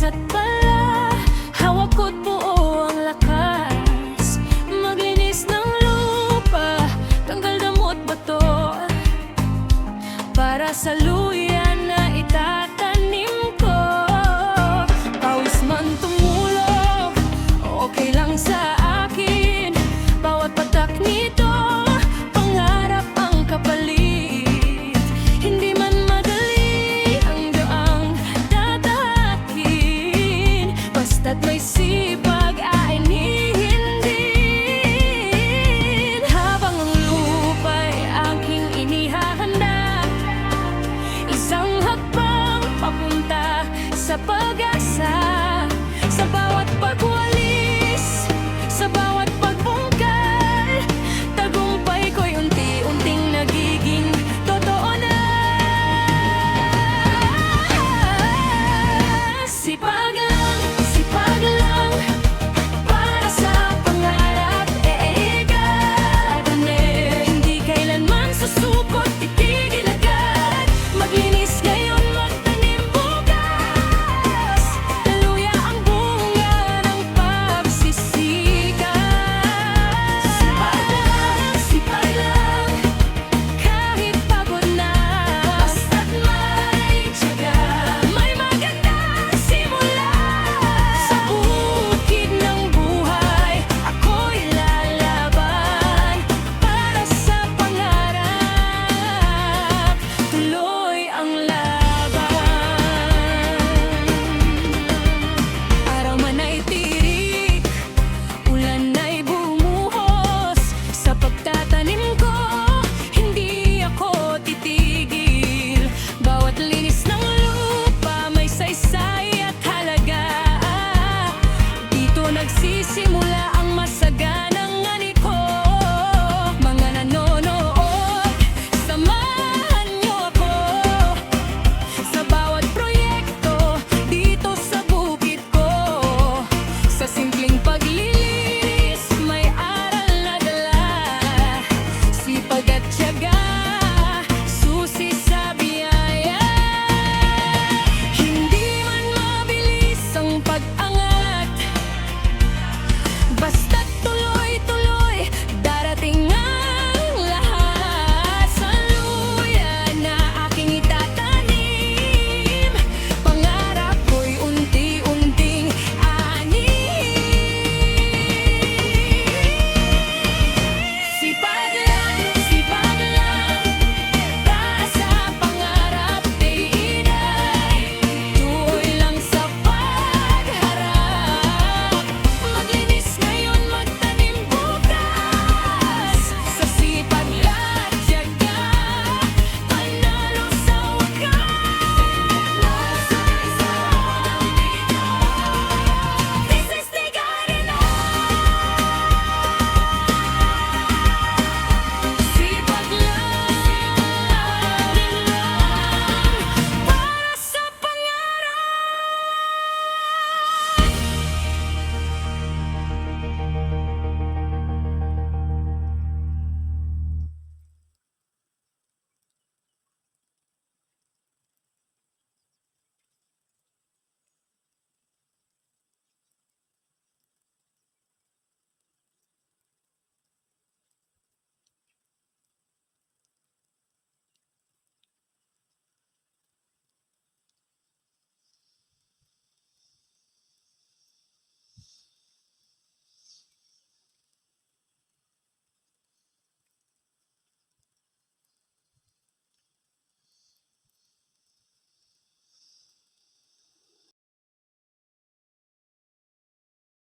isa't pala, hawak ko't buo ang lakas. Maglinis ng lupa, tanggal damot bato, para sa luyan na itatanim ko. Pawis man tumulong, okay lang sa akin. Bawat patak nito, pangarap ang kapalit. Hindi man madali ang daang tatahakin, basta't may sipag ay hihindihin. Habang ang lupa'y aking inihahanda, isang hakbang papunta sa pag